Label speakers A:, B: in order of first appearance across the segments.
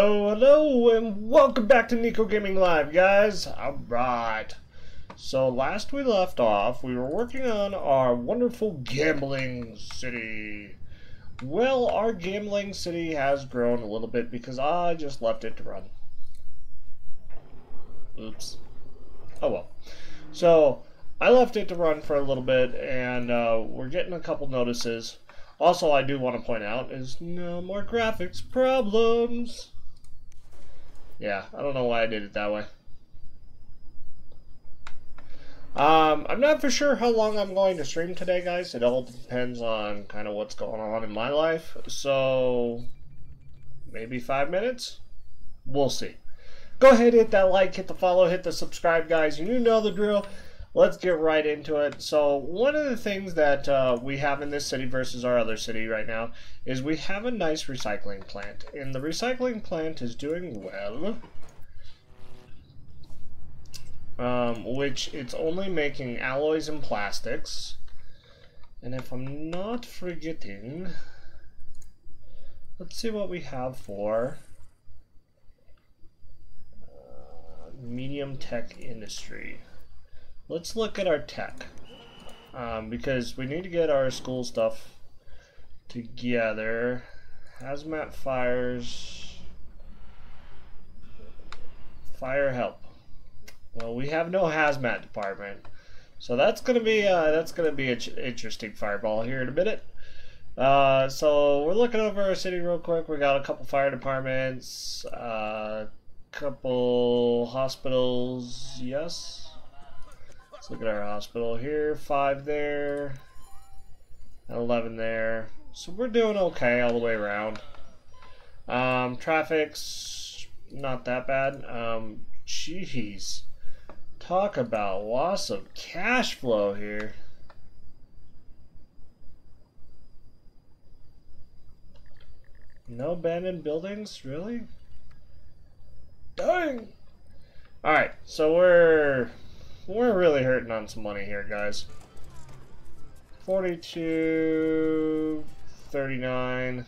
A: Hello, and welcome back to Neko Gaming Live, guys. Alright. So, last we left off, we were working on our wonderful gambling city. Well, our gambling city has grown a little bit because I just left it to run. Oops. Oh well. So, I left it to run for a little bit, and we're getting a couple notices. Also, I do want to point out is no more graphics problems. Yeah, I don't know why I did it that way. I'm not for sure how long I'm going to stream today, guys. It all depends on kind of what's going on in my life. So, maybe 5 minutes? We'll see. Go ahead, hit that like, hit the follow, hit the subscribe, guys. You know the drill. Let's get right into it. So one of the things that we have in this city versus our other city right now is we have a nice recycling plant. And the recycling plant is doing well. Which it's only making alloys and plastics. And if I'm not forgetting, let's see what we have for medium tech industry. Let's look at our tech, because we need to get our school stuff together. Hazmat fires, fire help. Well, we have no hazmat department, so that's gonna be an interesting fireball here in a minute. So we're looking over our city real quick. We got a couple fire departments, couple hospitals. Yes. Look at our hospital here, 5 there, and 11 there. So we're doing okay all the way around. Traffic's not that bad. Jeez. Talk about loss of cash flow here. No abandoned buildings? Really? Dang! Alright, so we're really hurting on some money here, guys. 42, 39.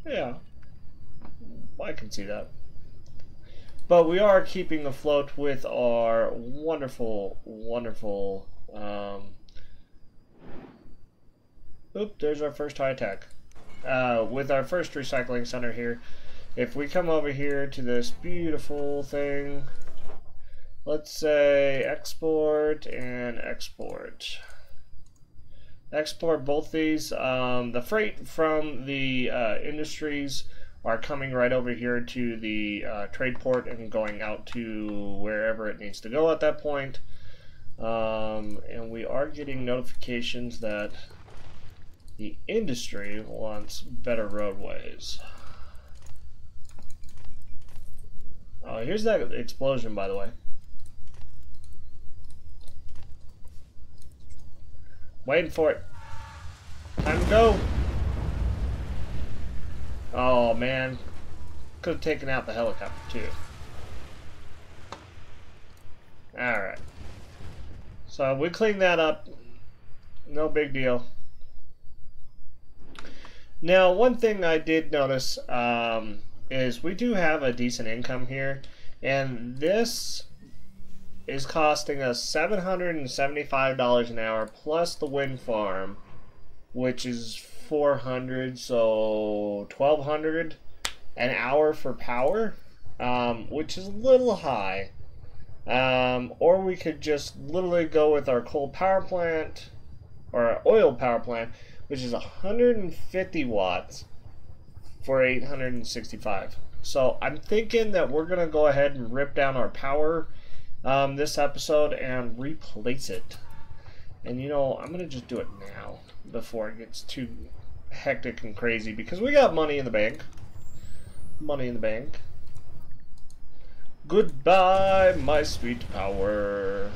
A: Yeah, I can see that. But we are keeping afloat with our wonderful, wonderful. Oop, there's our first high tech. With our first recycling center here. If we come over here to this beautiful thing. Let's say export and export. Export both these. The freight from the industries are coming right over here to the trade port and going out to wherever it needs to go at that point. And we are getting notifications that the industry wants better roadways. Oh, here's that explosion, by the way. Waiting for it. Time to go. Oh man. Could have taken out the helicopter too. Alright. So we cleaned that up. No big deal. Now one thing I did notice is we do have a decent income here. And this is costing us $775 an hour plus the wind farm, which is $400, so $1,200 an hour for power, which is a little high. Or we could just literally go with our coal power plant or our oil power plant, which is 150 watts for $865. So I'm thinking that we're gonna go ahead and rip down our power this episode and replace it. And you know, I'm gonna just do it now before it gets too hectic and crazy because we got money in the bank. Money in the bank. Goodbye, my sweet power.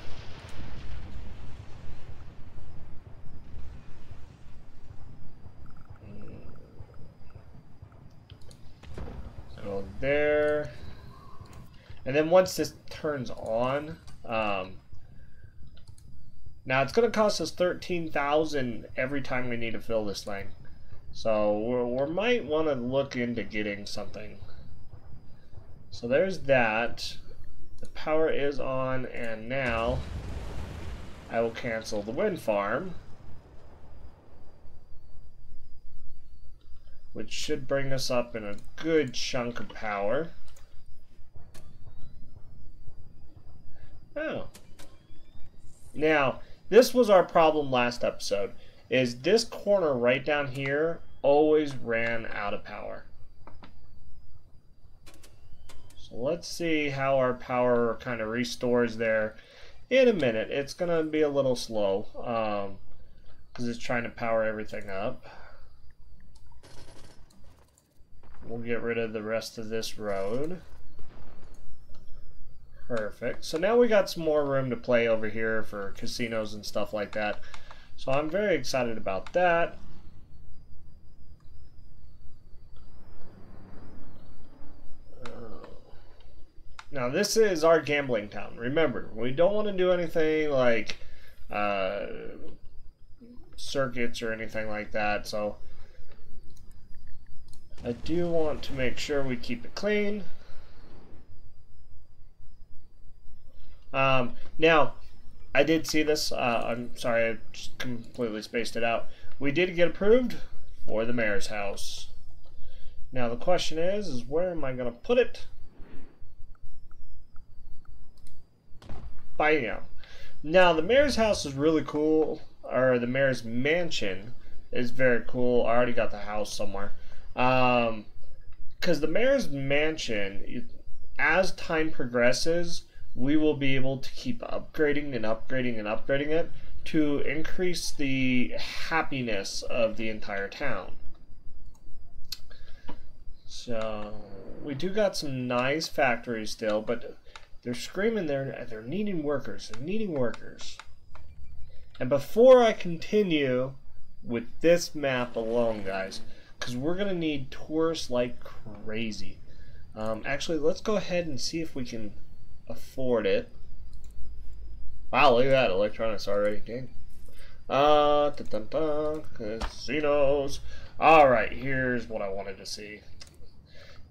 A: Go there. And then once this turns on, now it's going to cost us $13,000 every time we need to fill this thing. So we might want to look into getting something. So there's that. The power is on, and now I will cancel the wind farm, which should bring us up in a good chunk of power. Oh. Now, this was our problem last episode, is this corner right down here always ran out of power. So let's see how our power kind of restores there in a minute. It's going to be a little slow because it's trying to power everything up. We'll get rid of the rest of this road. Perfect. So now we got some more room to play over here for casinos and stuff like that. So I'm very excited about that. Now this is our gambling town. Remember, we don't want to do anything like circuits or anything like that. So I do want to make sure we keep it clean. Now, I did see this. I'm sorry, I just completely spaced it out. We did get approved for the mayor's house. Now the question is where am I going to put it? Now the mayor's house is really cool, or the mayor's mansion is very cool. I already got the house somewhere. Because the mayor's mansion, as time progresses, we will be able to keep upgrading and upgrading and upgrading it to increase the happiness of the entire town. So we do got some nice factories still, but they're screaming they're needing workers. They're needing workers. And before I continue with this map alone, guys, because we're going to need tourists like crazy. Actually, let's go ahead and see if we can afford it. Wow, look at that. Electronics already. Dang. Casinos. Alright, here's what I wanted to see.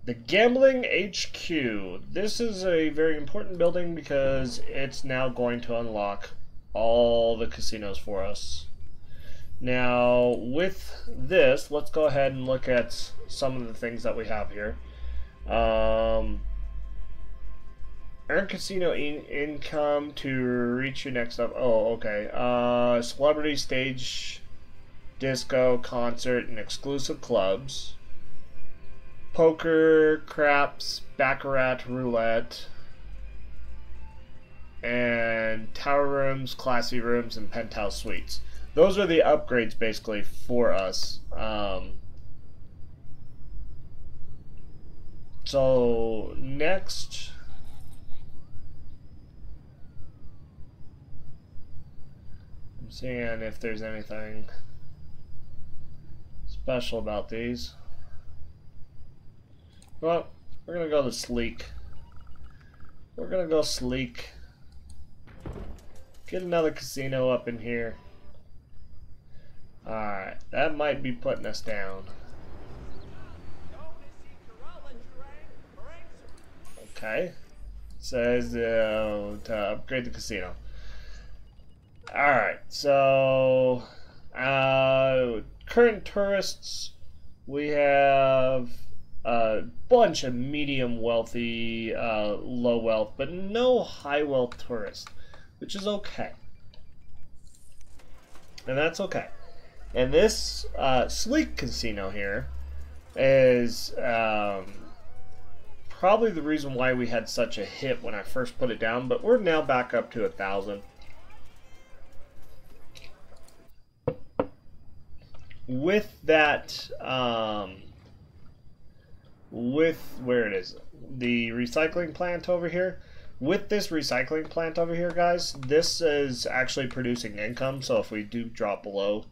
A: The Gambling HQ. This is a very important building because it's now going to unlock all the casinos for us. Now, with this, let's go ahead and look at some of the things that we have here. Earn casino income to reach your next up. Oh, okay. Celebrity stage, disco, concert, and exclusive clubs. Poker, craps, baccarat, roulette, and tower rooms, classy rooms, and penthouse suites. Those are the upgrades basically for us. So next, I'm seeing if there's anything special about these. Well, we're gonna go to sleek. We're gonna go sleek. Get another casino up in here. Alright, that might be putting us down. Okay. It says to upgrade the casino. Alright, so current tourists, we have a bunch of medium wealthy, low wealth, but no high wealth tourists, which is okay. And that's okay. And this sleek casino here is probably the reason why we had such a hit when I first put it down, but we're now back up to 1,000. With that, where it is, the recycling plant over here, with this recycling plant over here, guys, this is actually producing income, so if we do drop below,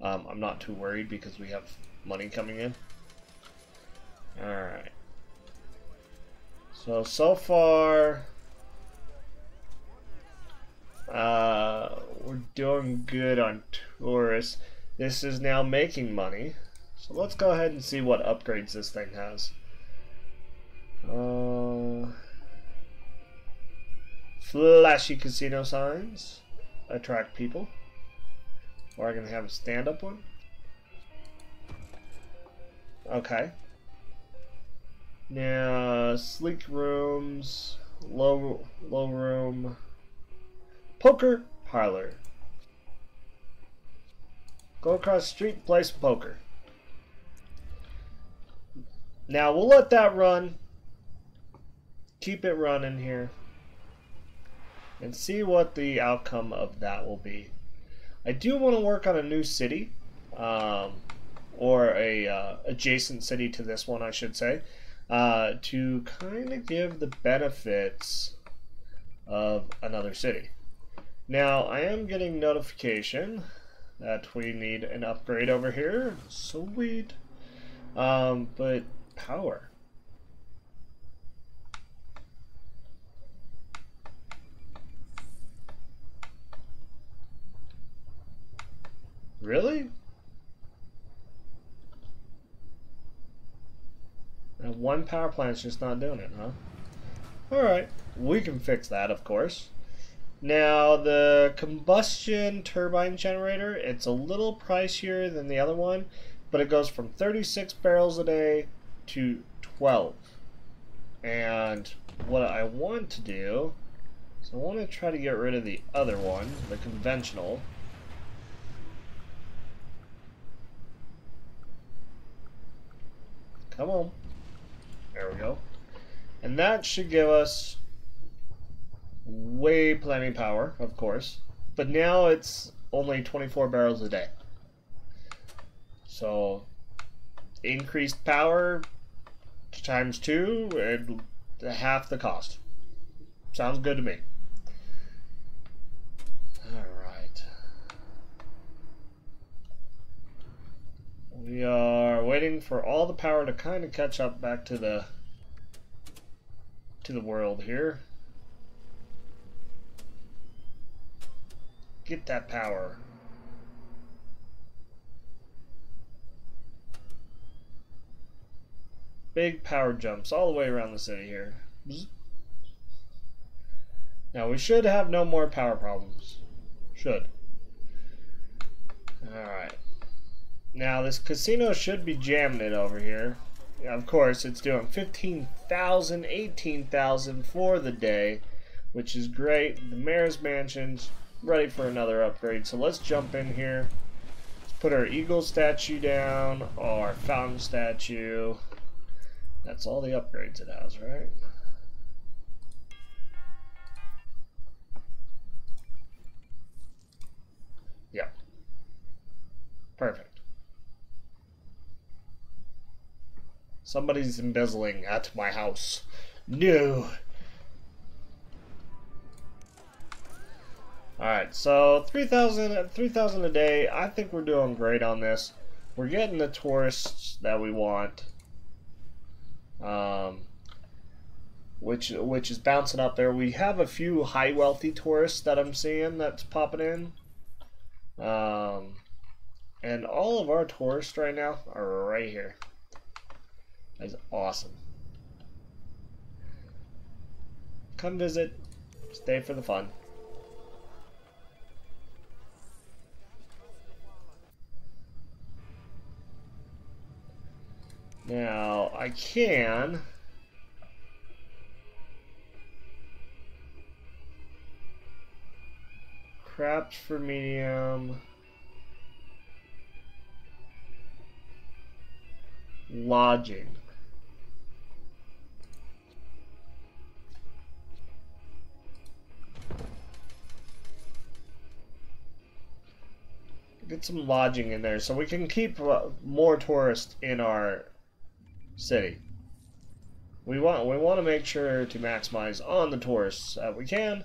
A: I'm not too worried because we have money coming in. Alright. So far, we're doing good on tourists. This is now making money. So let's go ahead and see what upgrades this thing has. Flashy casino signs attract people. Or I can have a stand-up one. Okay. Now, sleek rooms, low room, poker parlor. Go across the street, play some poker. Now we'll let that run. Keep it running here. And see what the outcome of that will be. I do want to work on a new city. Or a adjacent city to this one, I should say. To kind of give the benefits of another city. Now, I am getting notification that we need an upgrade over here. Sweet. But power. Really? And one power plant's just not doing it, huh? Alright, we can fix that, of course. Now, the combustion turbine generator, it's a little pricier than the other one, but it goes from 36 barrels a day to 12. And what I want to do is I want to try to get rid of the other one, the conventional. Come on. There we go. And that should give us way plenty of power, of course. But now it's only 24 barrels a day. So, increased power times 2 and half the cost. Sounds good to me. Alright. We are waiting for all the power to kind of catch up back to the world here. Get that power. Big power jumps all the way around the city here. Now we should have no more power problems. Should. Alright. Now this casino should be jamming it over here. Of course, it's doing 15,000, 18,000 for the day, which is great. The mayor's mansion's ready for another upgrade. So let's jump in here. Let's put our eagle statue down, our fountain statue. That's all the upgrades it has, right? Yep. Perfect. Somebody's embezzling at my house. No. Alright, so 3,000 a day. I think we're doing great on this. We're getting the tourists that we want. Which is bouncing up there. We have a few high wealthy tourists that I'm seeing that's popping in. And all of our tourists right now are right here. That's awesome. Come visit. Stay for the fun. Now, I can craps for medium, lodging. Get some lodging in there so we can keep more tourists in our city. We want to make sure to maximize on the tourists that we can.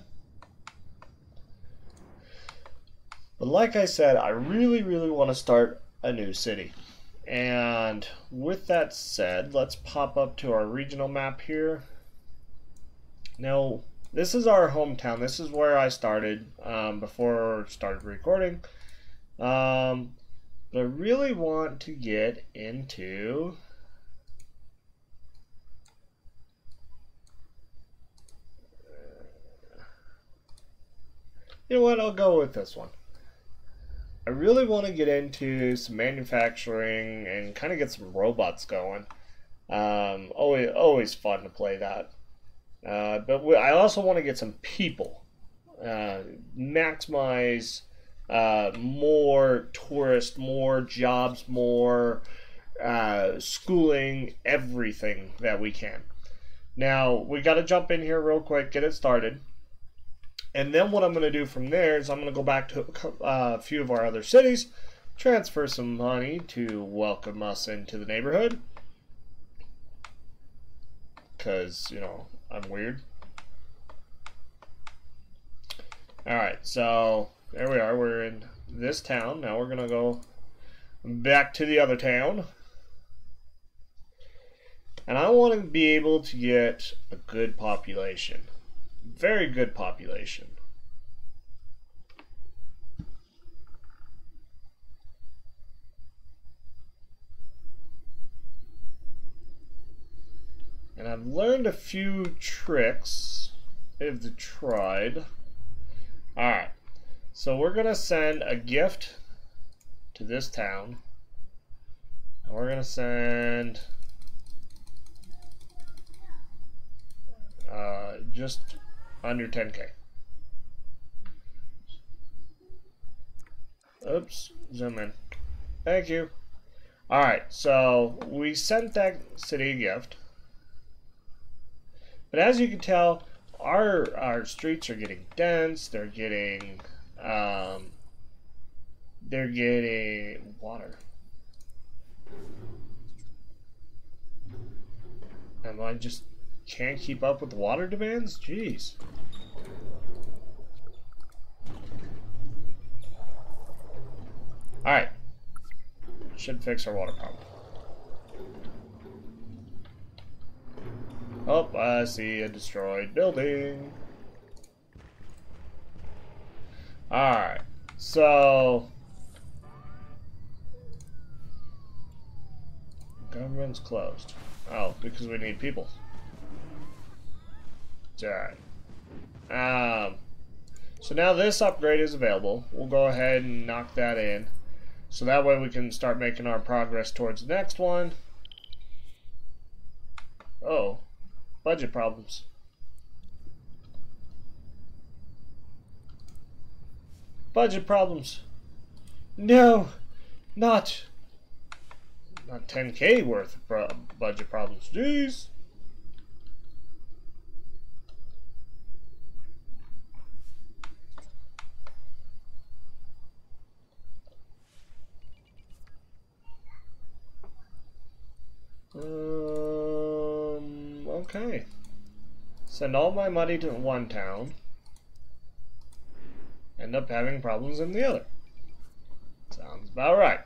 A: But like I said, I really want to start a new city. And with that said, let's pop up to our regional map here. Now, this is our hometown. This is where I started before I started recording. But I really want to get into you know what, I'll go with this one. I really want to get into some manufacturing and kind of get some robots going. Always fun to play that. But I also want to get some people. Maximize more tourists, more jobs, more schooling, everything that we can. Now, we got to jump in here real quick, get it started. And then what I'm going to do from there is I'm going to go back to a few of our other cities, transfer some money to welcome us into the neighborhood. Because, you know, I'm weird. Alright, so there we are. We're in this town. Now we're going to go back to the other town. And I want to be able to get a good population. Very good population. And I've learned a few tricks I've tried. Alright, so we're going to send a gift to this town. And we're going to send just under 10K. Oops, zoom in. Thank you. Alright, so we sent that city a gift. But as you can tell, our streets are getting dense. They're getting water. And I just can't keep up with the water demands? Jeez. Alright. Should fix our water problem. Oh, I see a destroyed building. Alright, so government's closed. Oh, because we need people. Alright. So now this upgrade is available. We'll go ahead and knock that in. So that way we can start making our progress towards the next one. Oh. Budget problems. Budget problems. No, not 10K worth of budget problems. Jeez. Okay. Send all my money to one town. End up having problems in the other. Sounds about right.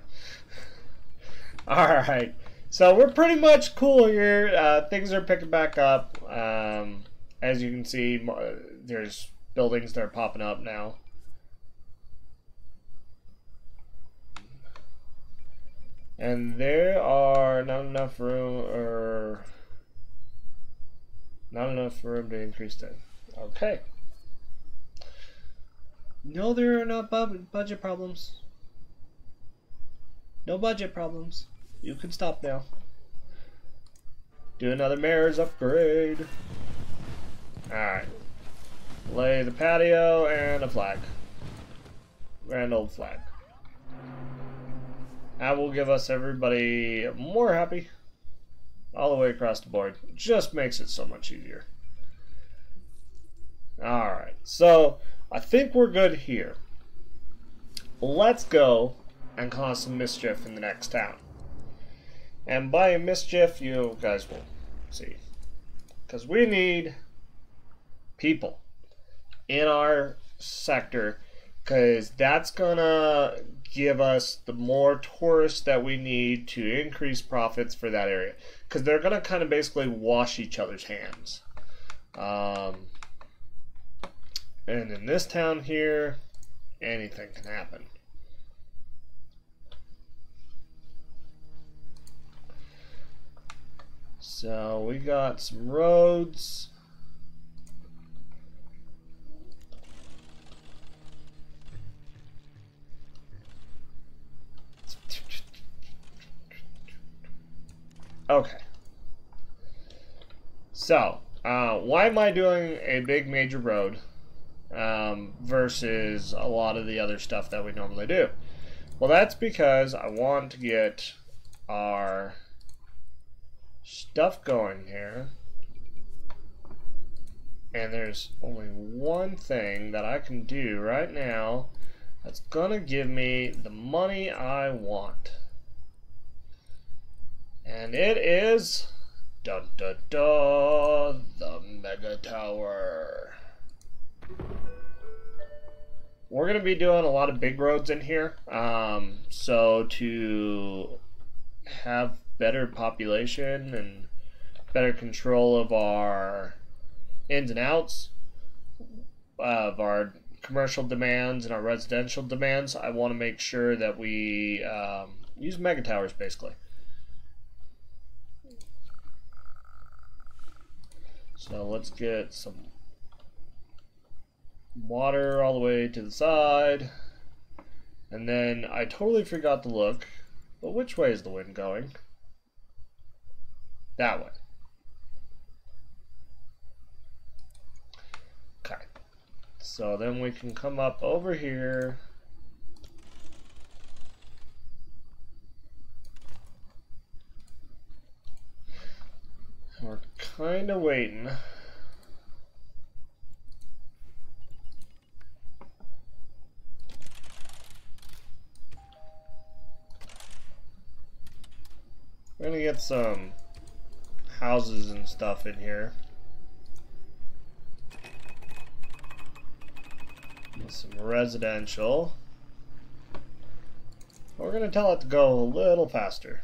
A: Alright. So we're pretty much cool here. Things are picking back up. As you can see, there's buildings that are popping up now. And there are not enough room to increase that. Okay. No, there are no budget problems. No budget problems. You can stop now. Do another mayor's upgrade. Alright. Lay the patio and a flag. Grand old flag. That will give us everybody more happy all the way across the board. Just makes it so much easier. Alright, so I think we're good here. Let's go and cause some mischief in the next town. And by mischief, you guys will see. Because we need people in our sector, because that's gonna give us the more tourists that we need to increase profits for that area, because they're gonna kind of basically wash each other's hands. And in this town here, anything can happen. So we got some roads. Okay. So, why am I doing a big major road versus a lot of the other stuff that we normally do? Well, that's because I want to get our stuff going here. And there's only one thing that I can do right now that's gonna give me the money I want. And it is dun dun dun, the Mega Tower. We're going to be doing a lot of big roads in here. So to have better population and better control of our ins and outs of our commercial demands and our residential demands, I want to make sure that we use Mega Towers basically. So let's get some water all the way to the side. And then I totally forgot to look, but which way is the wind going? That way. Okay. So then we can come up over here. We're kind of waiting. We're gonna get some houses and stuff in here. Some residential. We're gonna tell it to go a little faster.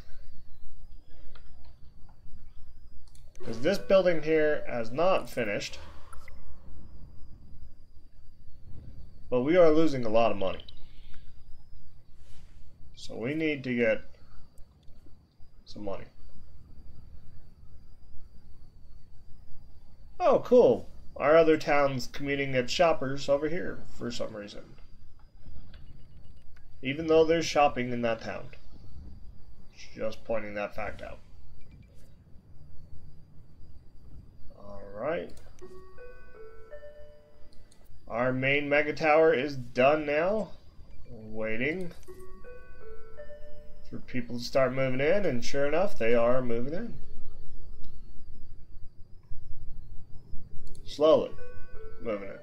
A: Because this building here has not finished. But we are losing a lot of money. So we need to get some money. Oh, cool. Our other town's commuting at shoppers over here for some reason. Even though there's shopping in that town. Just pointing that fact out. Alright. Our main mega tower is done now. Waiting for people to start moving in, and sure enough, they are moving in. Slowly moving in.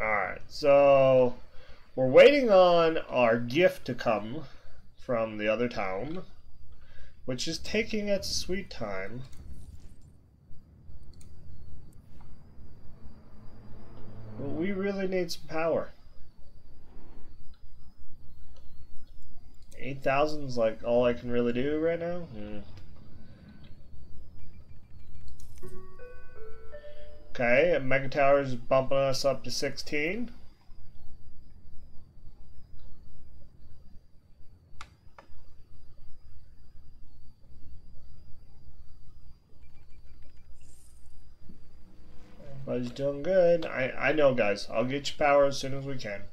A: Alright, so we're waiting on our gift to come from the other town, which is taking its sweet time. But we really need some power. 8,000 is like all I can really do right now. Okay, and Mega Tower is bumping us up to 16. Everybody's doing good. I know, guys. I'll get you power as soon as we can.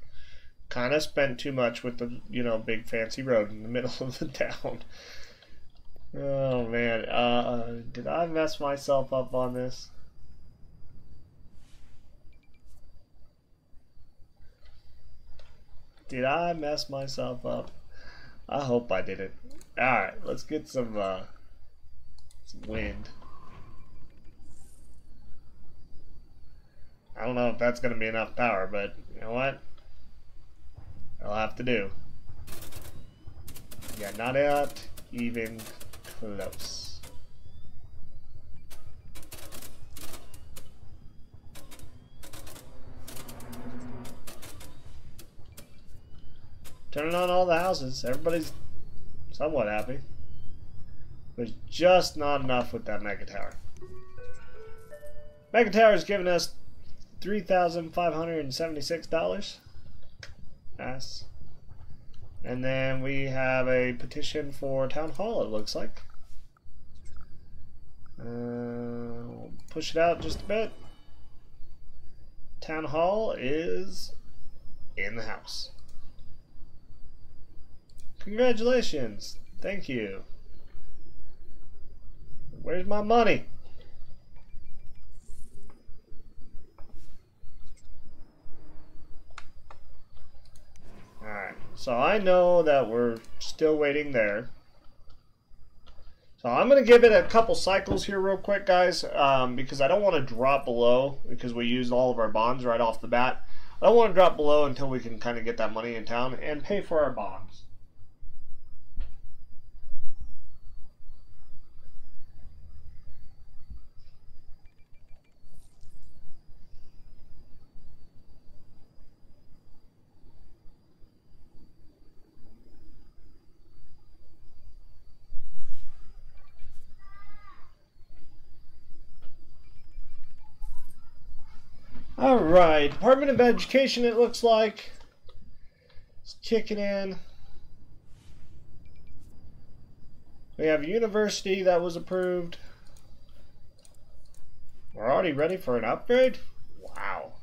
A: Kind of spent too much with the, big fancy road in the middle of the town. Oh, man. Did I mess myself up on this? Did I mess myself up? I hope I didn't. Alright, let's get some wind. I don't know if that's going to be enough power, but you know what? I'll have to do. Yeah, not even close. Turning on all the houses. Everybody's somewhat happy. There's just not enough with that Mega Tower. Mega Tower is giving us $3,576. Yes. And then we have a petition for Town Hall, it looks like. We'll push it out just a bit. Town Hall is in the house. Congratulations. Thank you. Where's my money? Alright, so I know that we're still waiting there. So I'm going to give it a couple cycles here real quick, guys, because I don't want to drop below, because we used all of our bonds right off the bat. I don't want to drop below until we can kind of get that money in town and pay for our bonds. Alright, Department of Education, it looks like. It's kicking in. We have a university that was approved. We're already ready for an upgrade? Wow.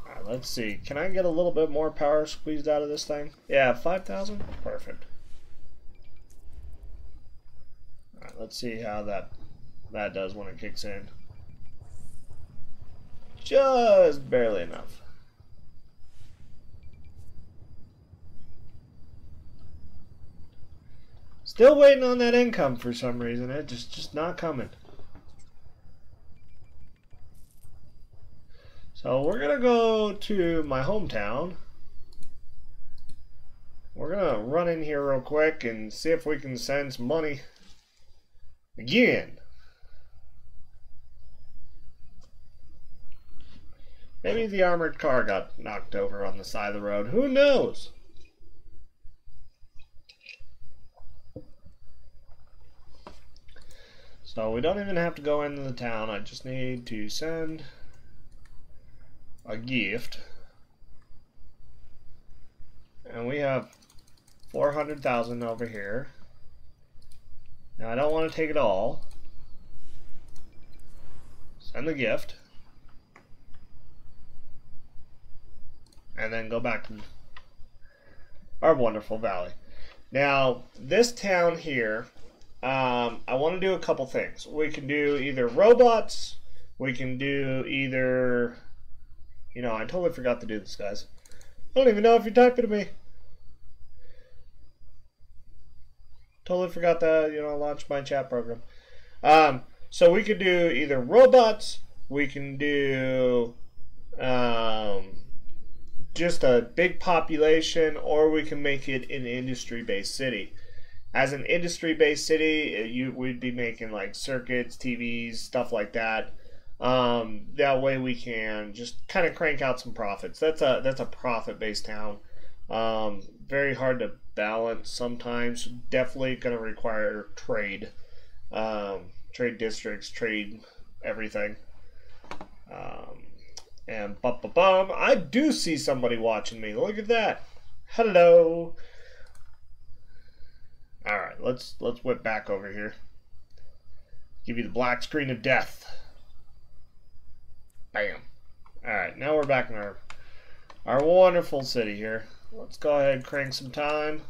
A: Alright, let's see. Can I get a little bit more power squeezed out of this thing? Yeah, 5,000? Perfect. Alright, let's see how that does when it kicks in. Just barely enough. Still waiting on that income for some reason. It's just not coming. So we're gonna go to my hometown. We're gonna run in here real quick and see if we can send some money again. Maybe the armored car got knocked over on the side of the road. Who knows? So we don't even have to go into the town. I just need to send a gift. And we have 400,000 over here. Now I don't want to take it all. Send the gift. And then go back to our wonderful valley. Now, this town here, I want to do a couple things. We can do either robots, we can do either, you know, I totally forgot to do this, guys. I don't even know if you're typing to me. Totally forgot to, you know, launch my chat program. So we could do either robots, we can do just a big population, or we can make it an industry-based city. As an industry-based city, we'd be making like circuits, TVs, stuff like that. That way we can just kind of crank out some profits. That's a profit-based town. Very hard to balance sometimes. Definitely going to require trade, trade districts, trade everything. And bum, I do see somebody watching me. Look at that. Hello. All right, let's whip back over here. Give you the black screen of death. Bam. All right, now we're back in our wonderful city here. Let's go ahead and crank some time.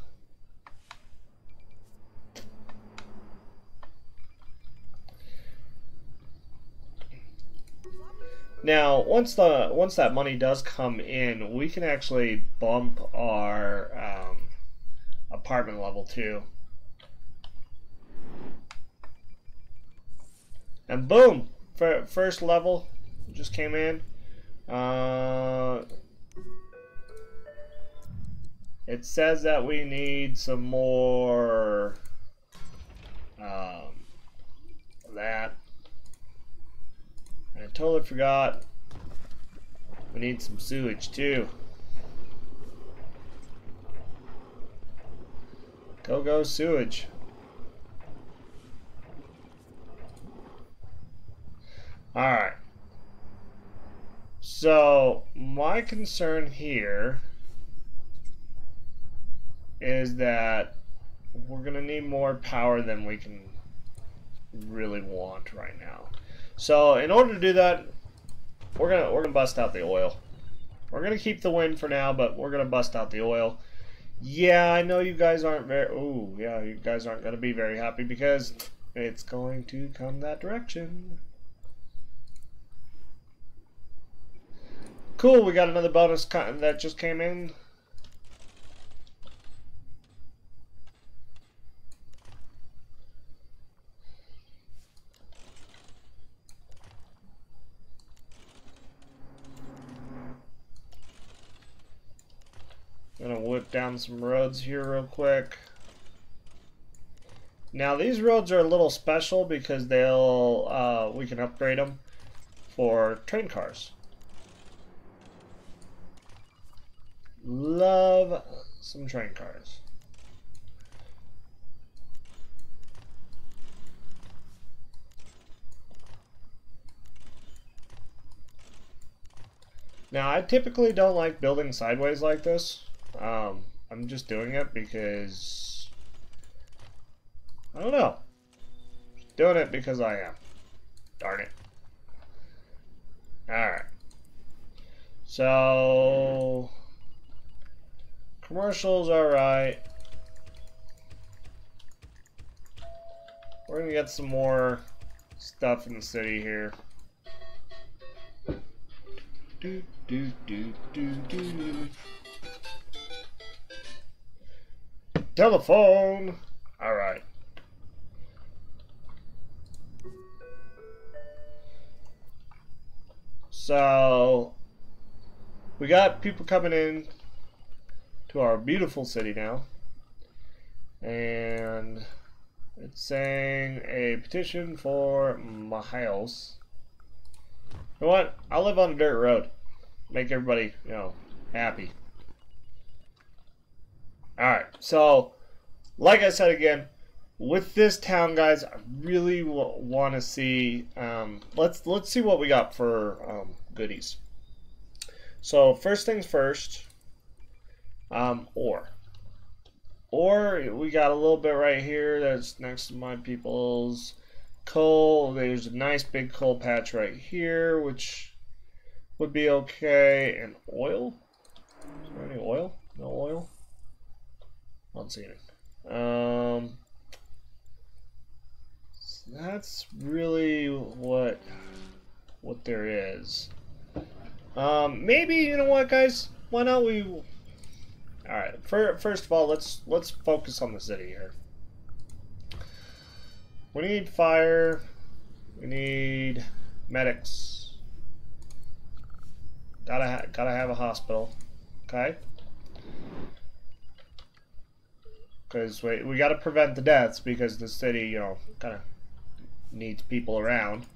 A: Now, once that money does come in, we can actually bump our apartment level too. And boom, first level just came in. It says that we need some more that. I totally forgot. We need some sewage too. Go sewage. So my concern here is that we're gonna need more power than we can really want right now. So in order to do that, we're gonna bust out the oil. We're gonna keep the wind for now, but we're gonna bust out the oil. Yeah, I know you guys aren't very. Oh, yeah, you guys aren't gonna be very happy because it's going to come that direction. Cool, we got another bonus that just came in. Gonna whip down some roads here real quick. Now these roads are a little special because they'll we can upgrade them for train cars. Love some train cars. Now I typically don't like building sideways like this. I'm just doing it because I don't know. Just doing it because I am. Darn it. Alright. So commercials, alright. We're gonna get some more stuff in the city here. Do, do, do, do, do. Telephone. All right. So we got people coming in to our beautiful city now, and it's saying a petition for my house. You know what? I'll live on a dirt road. Make everybody, happy. Alright, so, like I said again, with this town, guys, I really want to see, let's see what we got for goodies. So, first things first, ore. Ore, we got a little bit right here that's next to my people's coal. There's a nice big coal patch right here, which would be okay. And oil? Is there any oil? No oil? I don't see it. So that's really what there is. Maybe, you know what, guys? Why not we? All right. First of all, let's focus on the city here. We need fire. We need medics. Gotta have a hospital. Okay. Because we got to prevent the deaths because the city, kind of needs people around.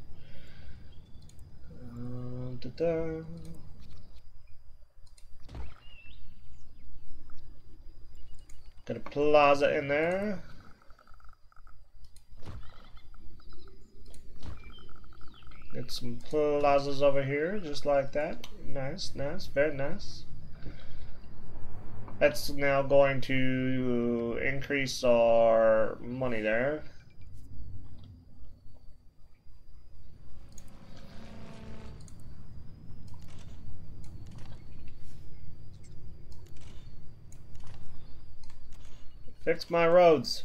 A: Got a plaza in there. Get some plazas over here, just like that. Nice, nice, very nice. That's now going to increase our money there. Fix my roads.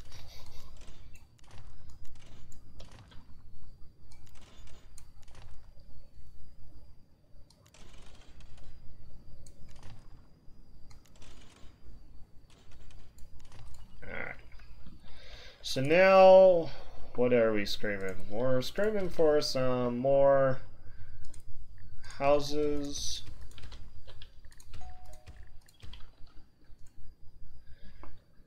A: So now, what are we screaming? We're screaming for some more houses.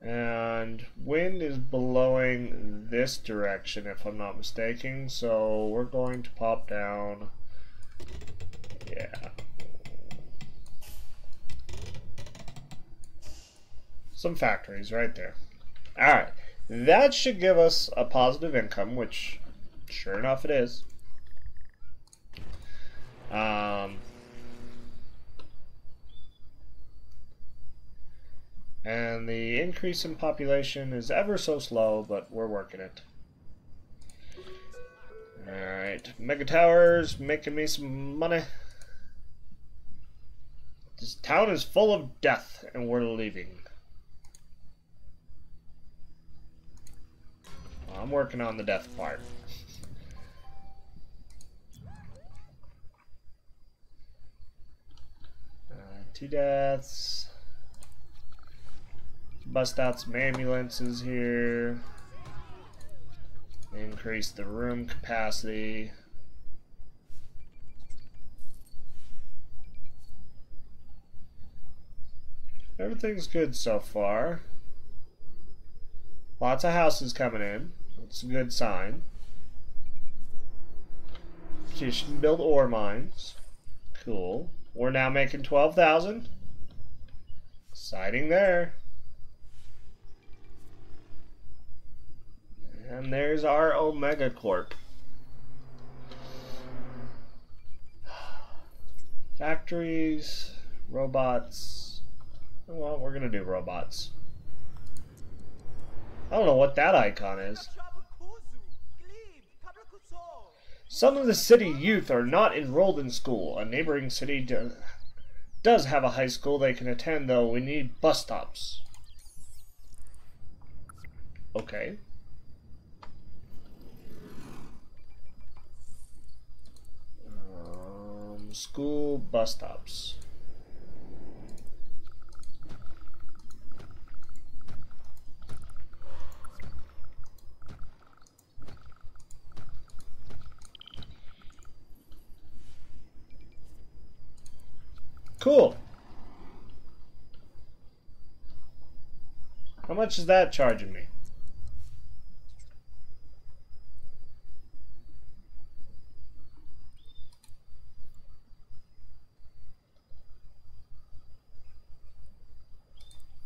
A: And wind is blowing this direction, if I'm not mistaken. So we're going to pop down. Yeah. Some factories right there. All right. That should give us a positive income, which sure enough it is. And the increase in population is ever so slow, but we're working it. Alright, Mega Towers making me some money. This town is full of death, and we're leaving. I'm working on the death part. 2 deaths. Bust out some ambulances here. Increase the room capacity. Everything's good so far. Lots of houses coming in. That's a good sign. Petition to build ore mines. Cool. We're now making 12,000. Exciting there. And there's our Omega Corp. Factories, robots. Well, we're gonna do robots. I don't know what that icon is. Some of the city youth are not enrolled in school. A neighboring city does have a high school they can attend, though we need bus stops. Okay. School bus stops. Cool. How much is that charging me?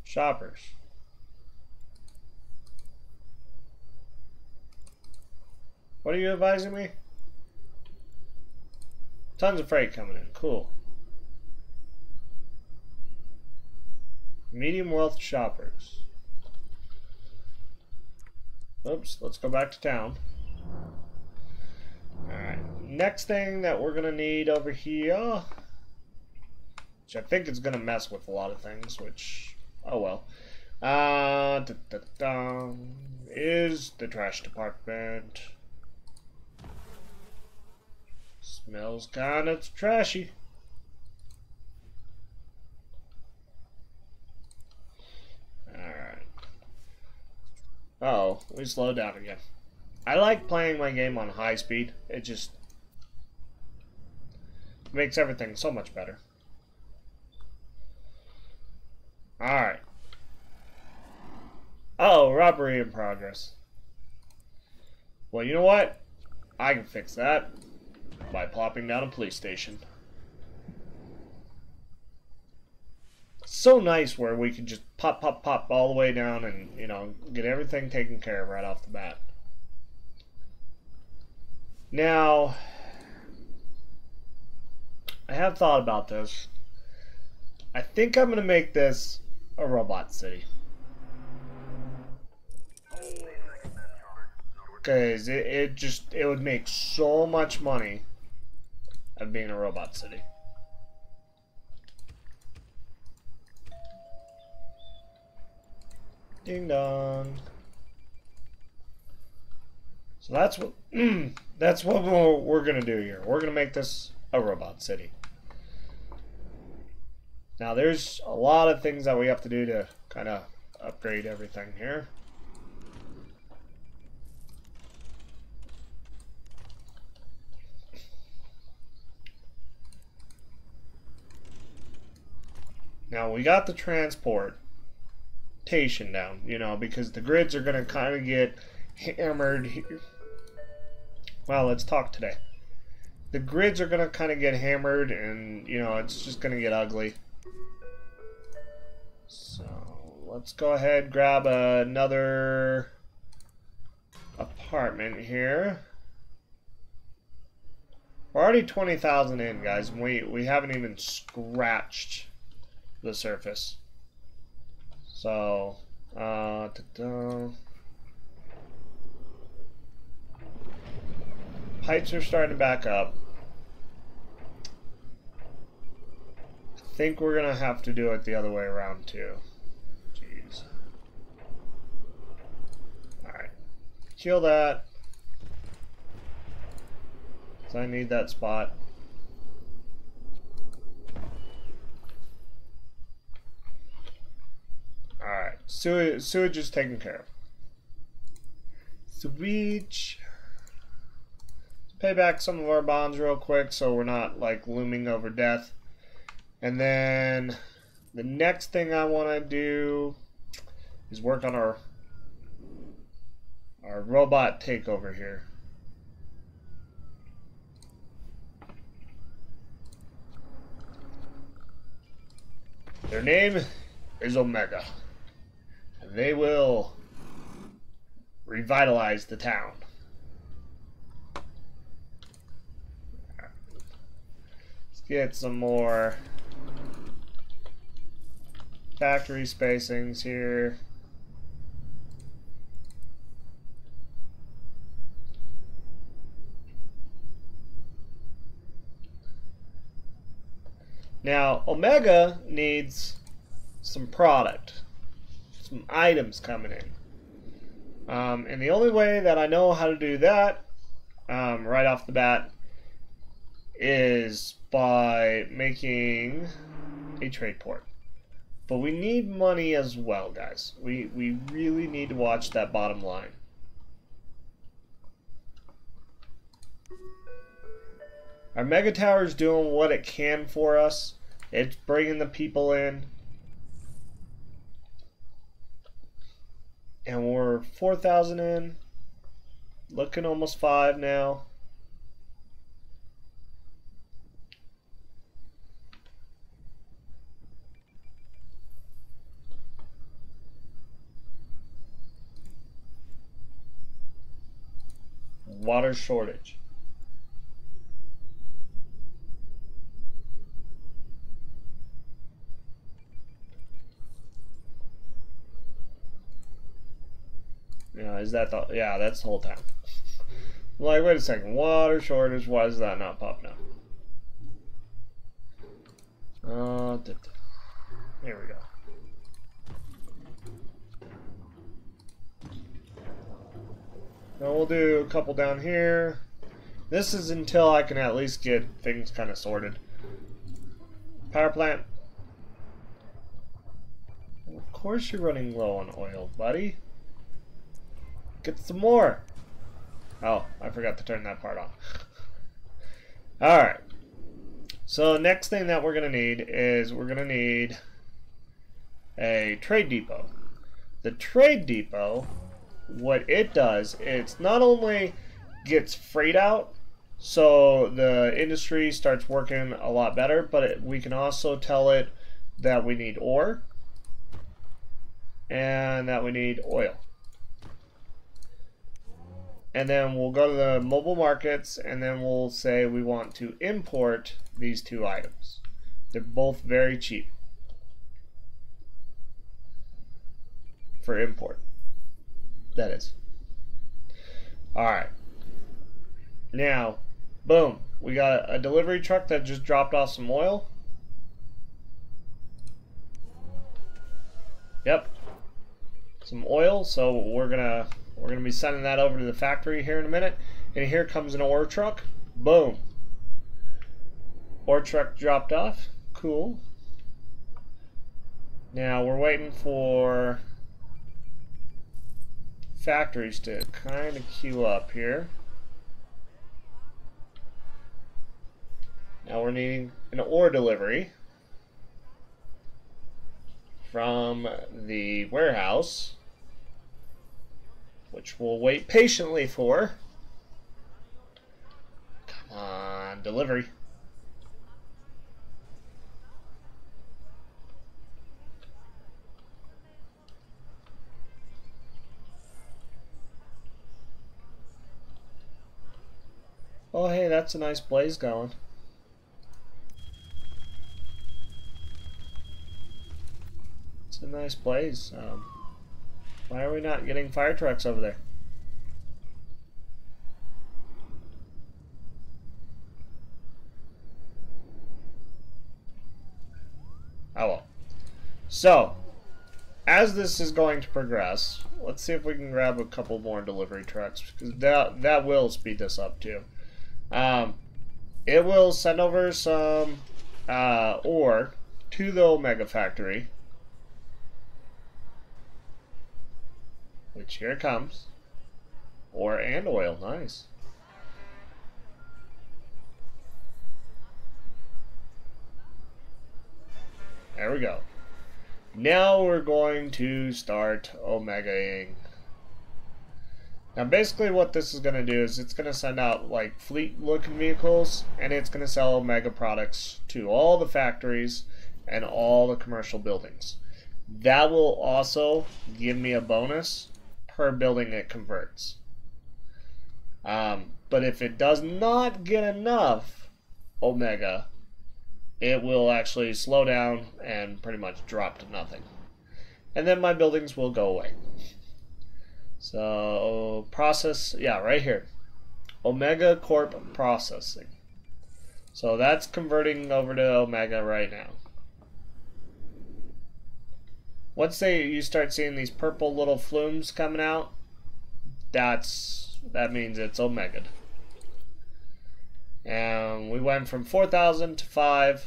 A: Shoppers. What are you advising me? Tons of freight coming in. Cool. Medium wealth shoppers. Oops, let's go back to town. Alright, next thing that we're gonna need over here, which I think is gonna mess with a lot of things, which, oh well, is the trash department. Smells kinda trashy. Alright. Uh-oh, we slowed down again. I like playing my game on high speed. It just makes everything so much better. Alright. Oh, robbery in progress. Well, you know what? I can fix that by plopping down a police station. So nice where we can just pop all the way down and, you know, get everything taken care of right off the bat. Now, I have thought about this. I think I'm going to make this a robot city. Because it would make so much money of being a robot city. Ding dong. So that's what we're gonna do here. We're gonna make this a robot city. Now there's a lot of things that we have to do to kind of upgrade everything here. Now we got the transportation down, you know, because the grids are going to kind of get hammered here. Well, let's talk today. The grids are going to kind of get hammered and, you know, it's just going to get ugly. So let's go ahead, grab another apartment here. We're already 20,000 in, guys, and we haven't even scratched the surface. So, pipes are starting to back up. I think we're gonna have to do it the other way around too. Jeez. Alright. Kill that. So I need that spot. Alright. Sewage is taken care of. Sewage. Pay back some of our bonds real quick so we're not like looming over death. And then the next thing I want to do is work on our robot takeover here. Their name is Omega. And they will revitalize the town. Let's get some more factory spacings here. Now, Omega needs some product, some items coming in. And the only way that I know how to do that right off the bat is by making a trade port. But we need money as well, guys. We really need to watch that bottom line. Our mega tower is doing what it can for us. It's bringing the people in. And we're 4,000 in. Looking almost 5 now. Water shortage. Yeah, is that the... Yeah, that's the whole time. I'm like, wait a second. Water shortage. Why is that not popping up? Here we go. Now we'll do a couple down here. This is until I can at least get things kind of sorted. Power plant. Of course you're running low on oil, buddy. Get some more. Oh, I forgot to turn that part on. Alright. So next thing that we're going to need is we're going to need a trade depot. The trade depot, what it does, it's not only gets freight out, so the industry starts working a lot better, but we can also tell it that we need ore and that we need oil. And then we'll go to the mobile markets and then we'll say we want to import these two items. They're both very cheap for import. That is. Alright. Now, boom. We got a delivery truck that just dropped off some oil. Yep. Some oil, so we're gonna be sending that over to the factory here in a minute. And here comes an ore truck. Boom. Ore truck dropped off. Cool. Now we're waiting for factories to kind of queue up here. Now we're needing an ore delivery from the warehouse, which we'll wait patiently for. Come on, delivery. Oh, hey, that's a nice blaze going. It's a nice place. Why are we not getting fire trucks over there? Oh well. So, as this is going to progress, let's see if we can grab a couple more delivery trucks, because that will speed this up too. It will send over some ore to the Omega factory, which here it comes. Ore and oil, nice. There we go. Now we're going to start Omegaing. Now basically what this is going to do is it's going to send out like fleet looking vehicles, and it's going to sell Omega products to all the factories and all the commercial buildings. That will also give me a bonus per building it converts. But if it does not get enough Omega, it will actually slow down and pretty much drop to nothing. And then my buildings will go away. So, process, yeah, right here. Omega Corp processing. So that's converting over to Omega right now. Once you start seeing these purple little flumes coming out, that means it's Omega'd. And we went from 4,000 to 5.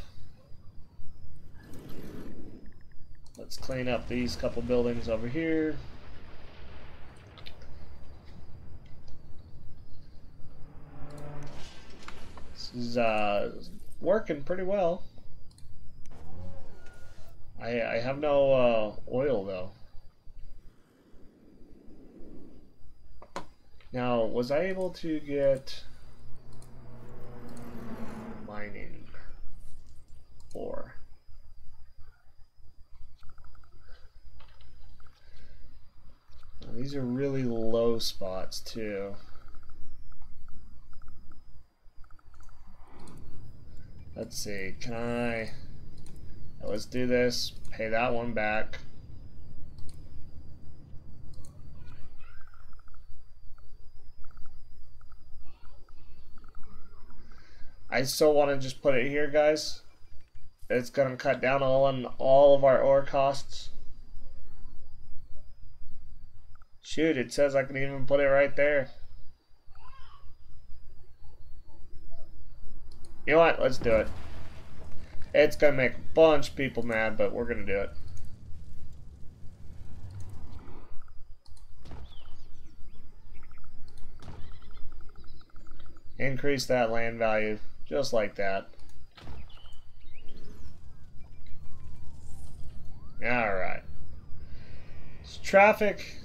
A: Let's clean up these couple buildings over here. This is working pretty well. I have no oil though. Now, was I able to get mining ore? These are really low spots too. Let's see, can I... Let's do this, pay that one back. I still want to just put it here, guys. It's going to cut down on all of our ore costs. Shoot, it says I can even put it right there. You know what? Let's do it. It's going to make a bunch of people mad, but we're going to do it. Increase that land value, just like that. Alright. Traffic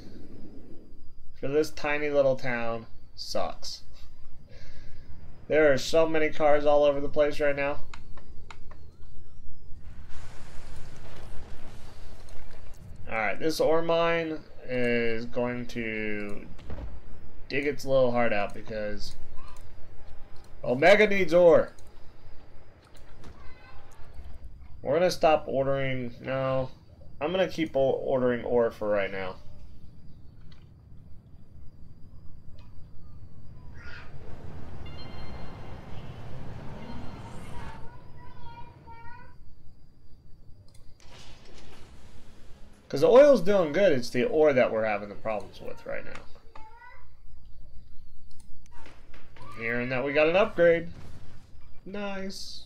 A: for this tiny little town sucks. There are so many cars all over the place right now. Alright, this ore mine is going to dig its little heart out because Omega needs ore. We're going to stop ordering. No, I'm going to keep ordering ore for right now. Because the oil's doing good, it's the ore that we're having the problems with right now. Hearing that we got an upgrade. Nice.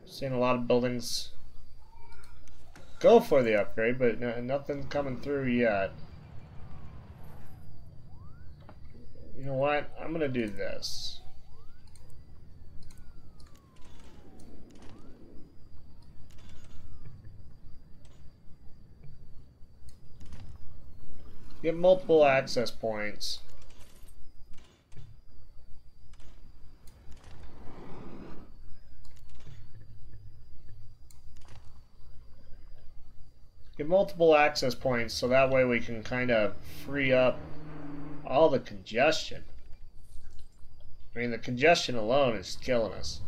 A: Seeing a lot of buildings go for the upgrade, but nothing's coming through yet. You know what? I'm going to do this. Get multiple access points. Get multiple access points so that way we can kind of free up all the congestion. I mean, the congestion alone is killing us.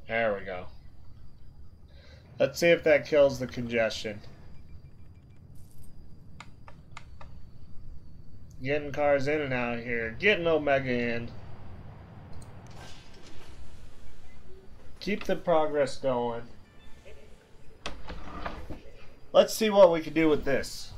A: There we go. Let's see if that kills the congestion. Getting cars in and out of here. Getting Omega in. Keep the progress going. Let's see what we can do with this.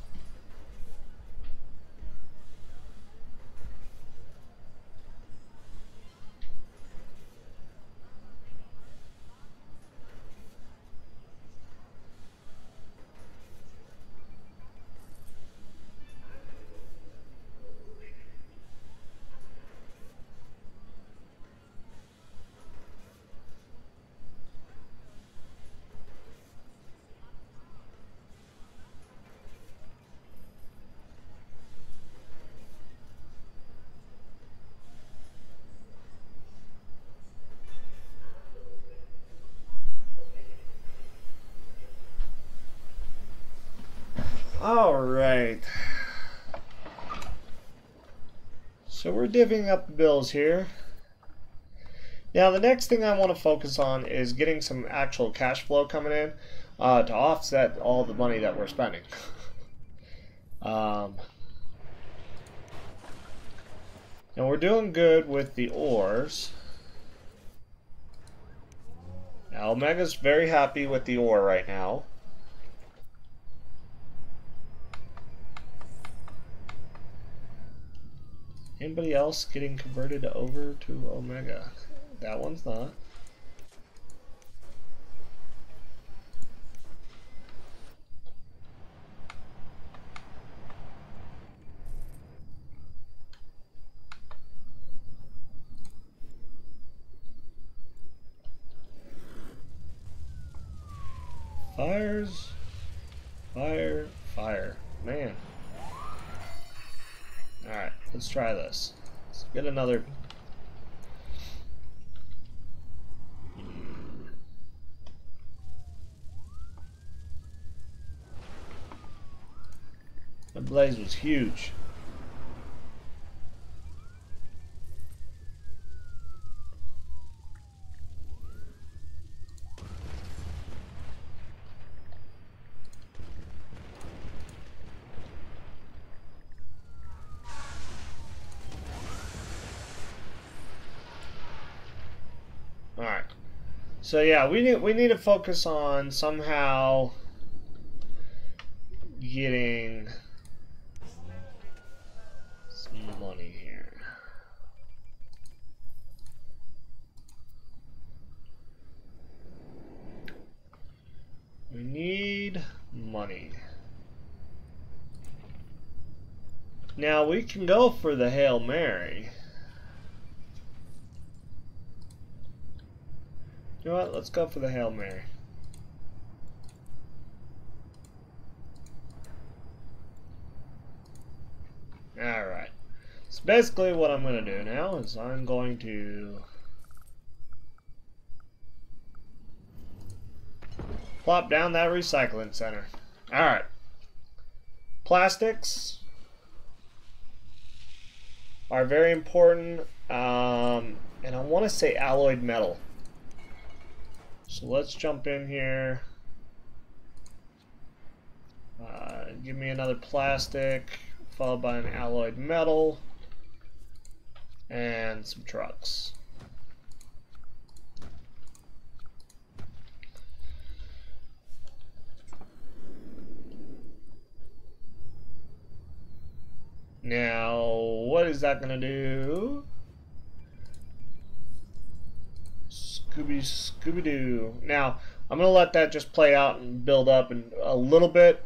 A: Alright. So we're divvying up the bills here. Now the next thing I want to focus on is getting some actual cash flow coming in to offset all the money that we're spending. And we're doing good with the ores. Now Omega's very happy with the ore right now. Anybody else getting converted over to Omega? That one's not. Fires. Fire. Fire. Man. Alright, let's try this. Let's get another. The blaze was huge. Alright. So yeah, we need to focus on somehow getting some money here. We need money. Now we can go for the Hail Mary. You know what? Let's go for the Hail Mary. Alright. So basically what I'm going to do now is I'm going to plop down that recycling center. Alright. Plastics are very important. And I want to say alloyed metal. So let's jump in here. Give me another plastic, followed by an alloyed metal, and some trucks. Now, what is that going to do? Scooby-Doo. Now, I'm going to let that just play out and build up in a little bit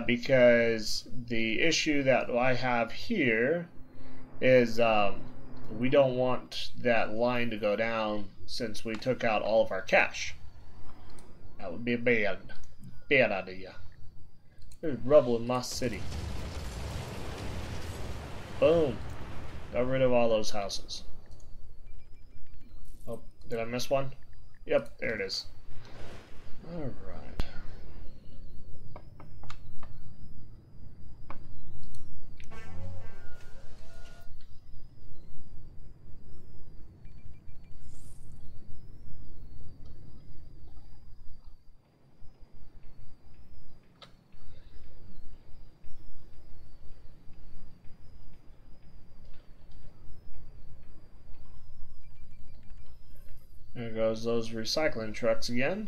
A: because the issue that I have here is we don't want that line to go down since we took out all of our cash. That would be a bad idea. There's rubble in my city. Boom. Got rid of all those houses. Oh, did I miss one? Yep, there it is. Alright. There goes those recycling trucks again.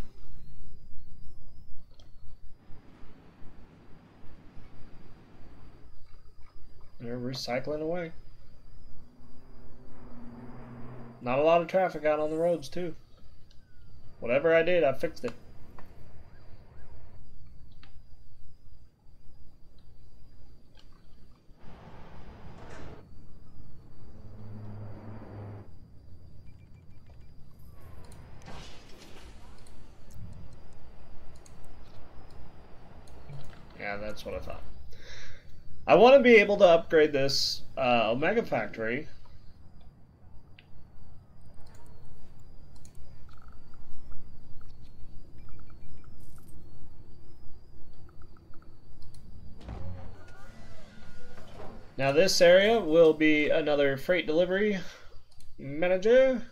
A: They're recycling away. Not a lot of traffic out on the roads, too. Whatever I did, I fixed it. Yeah, that's what I thought. I want to be able to upgrade this Omega factory. Now this area will be another freight delivery manager.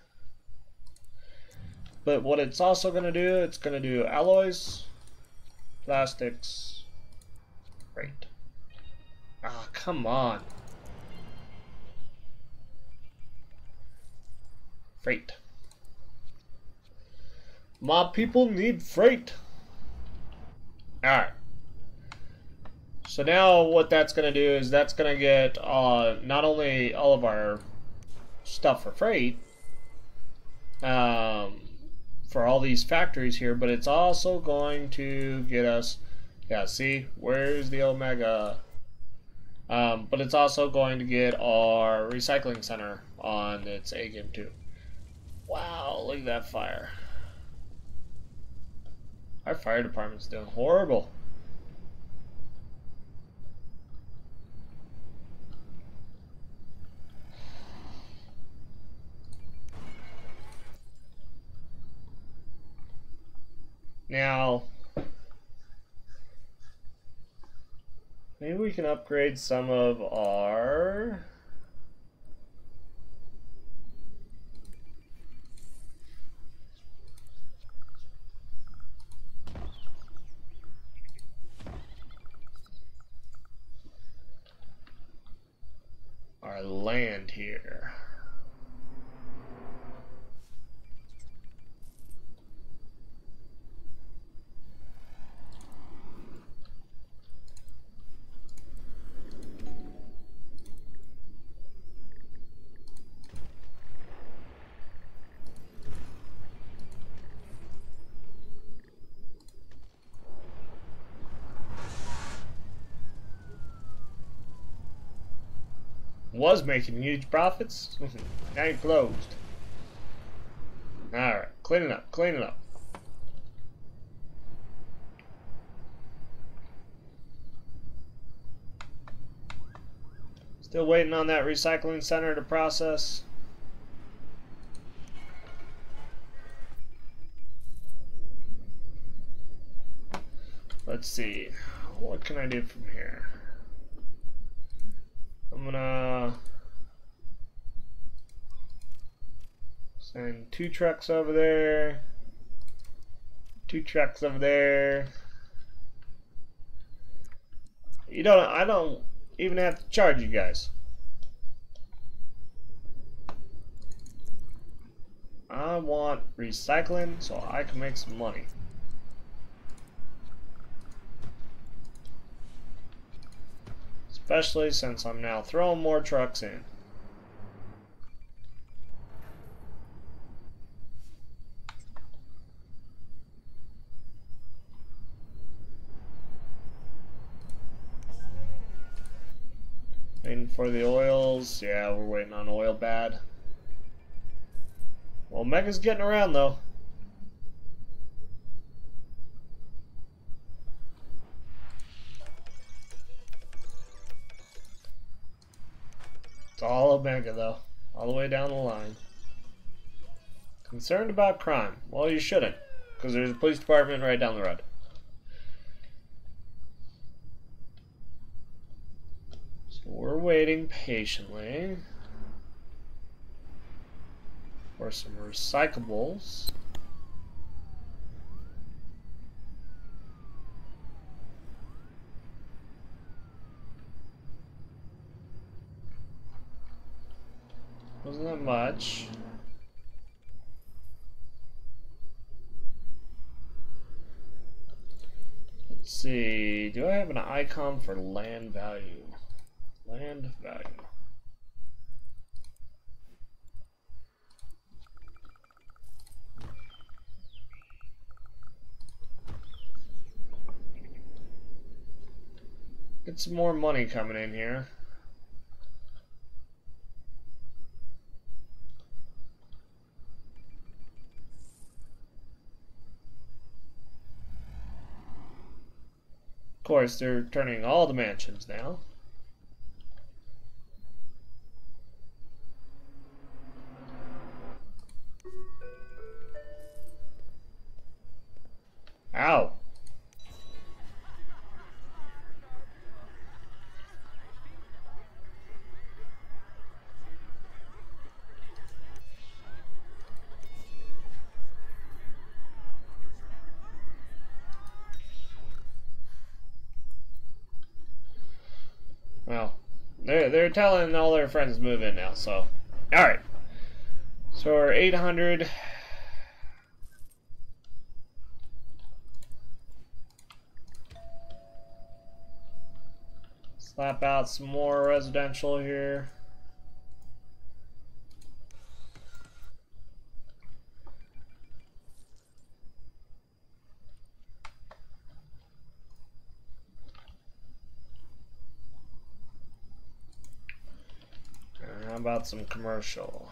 A: But what it's also going to do, it's going to do alloys, plastics, freight. Ah, come on. Freight. My people need freight. Alright. So now what that's going to do is that's going to get not only all of our stuff for freight for all these factories here, but it's also going to get us, yeah, see, where's the Omega? But it's also going to get our recycling center on its A game too. Wow, look at that fire. Our fire department's doing horrible. Now, maybe we can upgrade some of our land here. Was making huge profits. Now you're closed. Alright, clean it up, clean it up. Still waiting on that recycling center to process. Let's see. What can I do from here? I'm gonna send 2 trucks over there, 2 trucks over there. I don't even have to charge you guys. I want recycling so I can make some money. Especially since I'm now throwing more trucks in. Waiting for the oils. Yeah, we're waiting on oil bad. Well, Mega's getting around though. It's all Omega, though. All the way down the line. Concerned about crime. Well, you shouldn't. Because there's a police department right down the road. So we're waiting patiently for some recyclables. Wasn't that much. Let's see. Do I have an icon for land value? Land value. Get some more money coming in here. Of course, they're turning all the mansions now. Ow. Well, they're telling all their friends to move in now, so alright. So we're 800. Slap out some more residential here. And how about some commercial?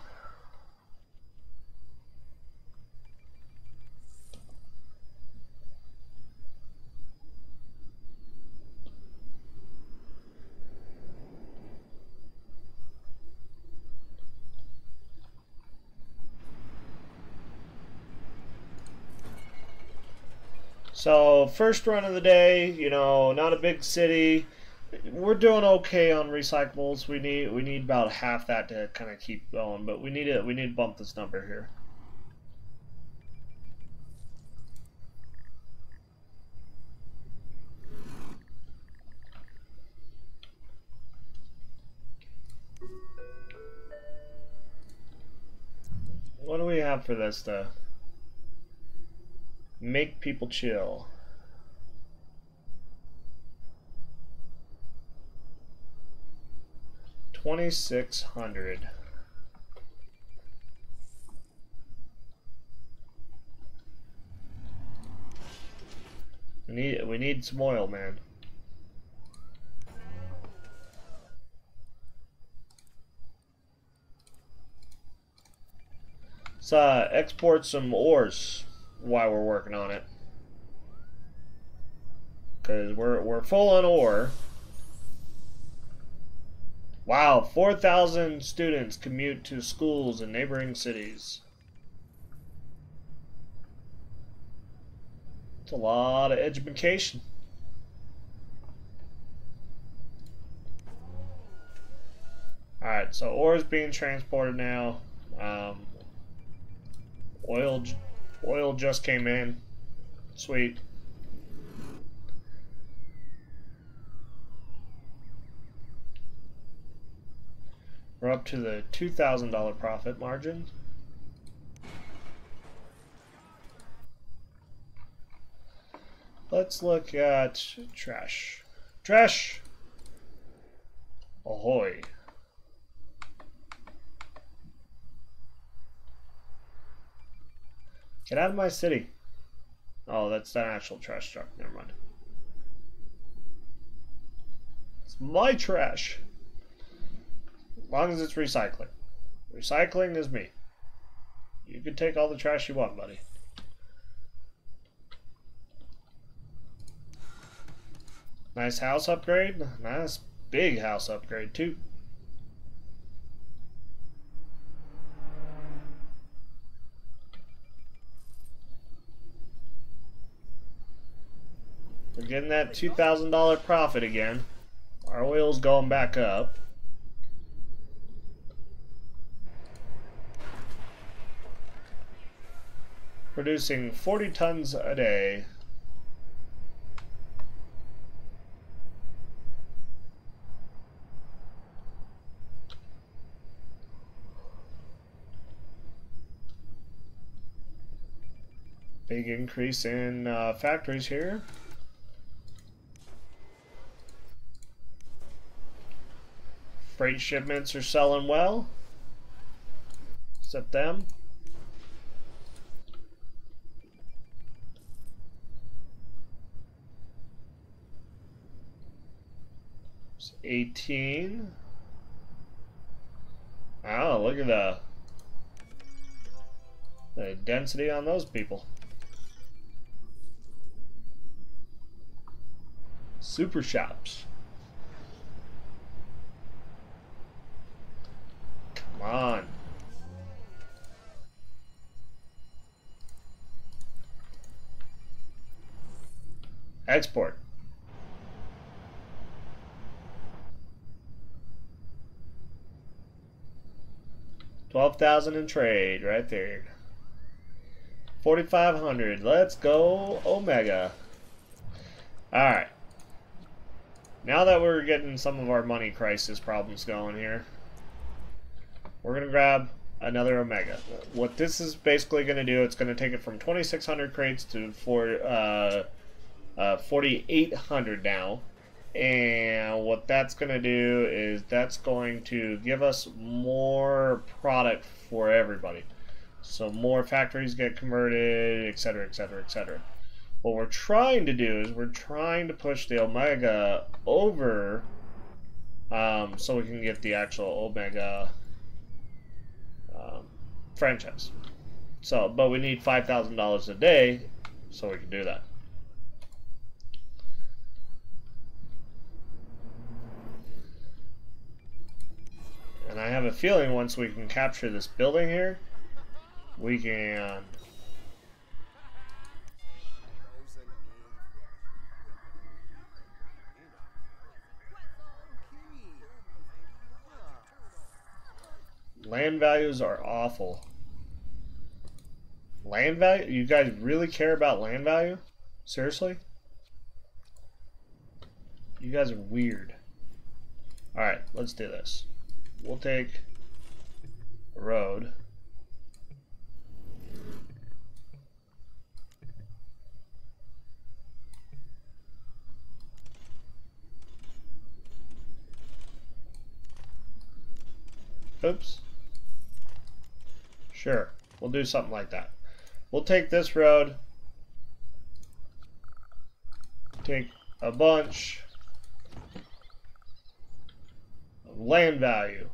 A: So first run of the day, you know, not a big city. We're doing okay on recyclables. We need about half that to kind of keep going, but we need to bump this number here. What do we have for this to make people chill? $2,600. We need some oil, man. Let's export some ores while we're working on it, because we're full on ore. Wow, 4,000 students commute to schools in neighboring cities. It's a lot of education. Alright, so ore is being transported now. Oil just came in. Sweet. We're up to the $2,000 profit margin. Let's look at trash. Trash! Ahoy. Get out of my city. Oh, that's an actual trash truck. Never mind. It's my trash. As long as it's recycling. Recycling is me. You can take all the trash you want, buddy. Nice house upgrade. Nice big house upgrade, too. We're getting that $2,000 profit again. Our oil's going back up. Producing 40 tons a day. Big increase in factories here. Freight shipments are selling well. Except them. It's 18. Oh, look at the density on those people. Super shops. Come on. Export. $12,000 in trade right there. 4,500. Let's go Omega. All right. Now that we're getting some of our money crisis problems going here, we're going to grab another Omega. What this is basically going to do, it's going to take it from 2,600 crates to 4,800 now. And what that's going to do is that's going to give us more product for everybody. So more factories get converted, etc., etc., etc. What we're trying to do is we're trying to push the Omega over so we can get the actual Omega franchise. So, but we need $5,000 a day so we can do that. And I have a feeling once we can capture this building here, we can land values are awful. Land value? You guys really care about land value? Seriously? You guys are weird. Alright, let's do this. We'll take a road. Oops. Sure, we'll do something like that. We'll take this road, take a bunch of land value.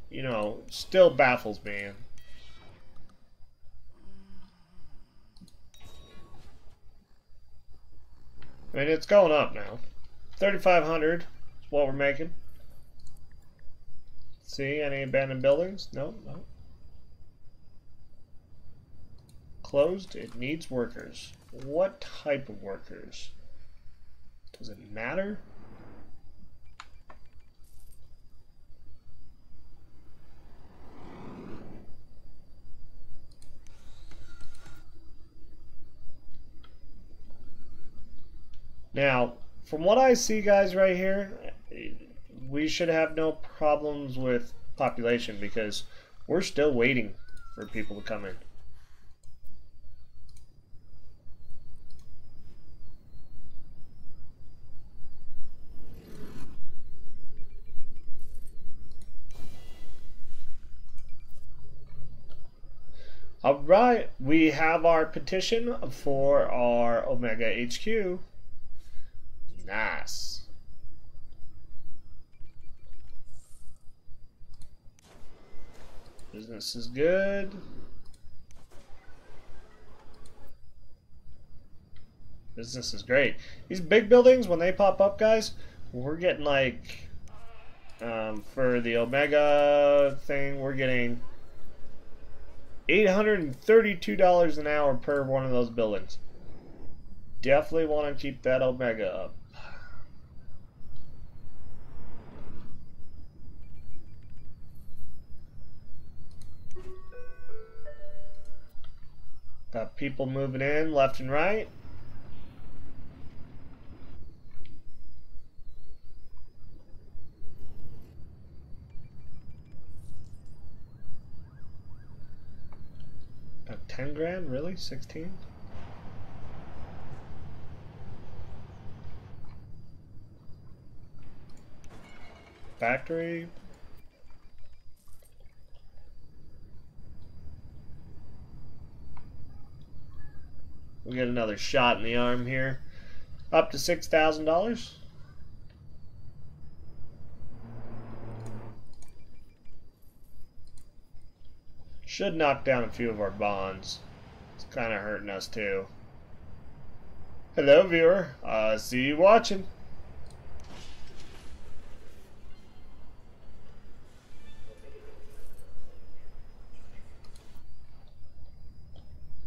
A: You know, still baffles me. I mean, it's going up now. 3,500 is what we're making. See, any abandoned buildings? No, no. Closed, it needs workers. What type of workers? Does it matter? Now, from what I see, guys, right here, we should have no problems with population because we're still waiting for people to come in. All right, we have our petition for our Omega HQ. Nice. Business is good. Business is great. These big buildings, when they pop up, guys, we're getting like, for the Omega thing, we're getting $832 an hour per one of those buildings. Definitely want to keep that Omega up. Got people moving in left and right. About 10 grand, really? 16? Factory. We get another shot in the arm here. Up to $6,000. Should knock down a few of our bonds. It's kind of hurting us too. Hello, viewer. See you watching.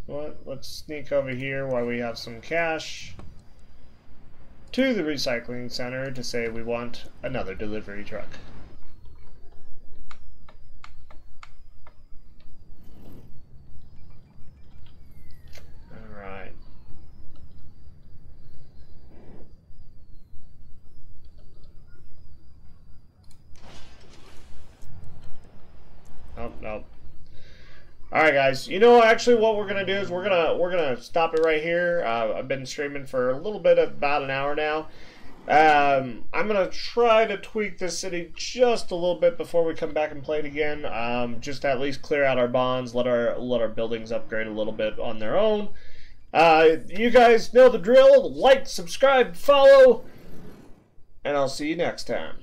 A: Well, let's sneak over here while we have some cash to the recycling center to say we want another delivery truck. Alright. Nope, nope. Alright guys, you know actually what we're gonna do is we're gonna stop it right here. I've been streaming for a little bit, about an hour now. I'm gonna try to tweak this city just a little bit before we come back and play it again. Just to at least clear out our bonds, let our buildings upgrade a little bit on their own. You guys know the drill. Like, subscribe, follow, and I'll see you next time.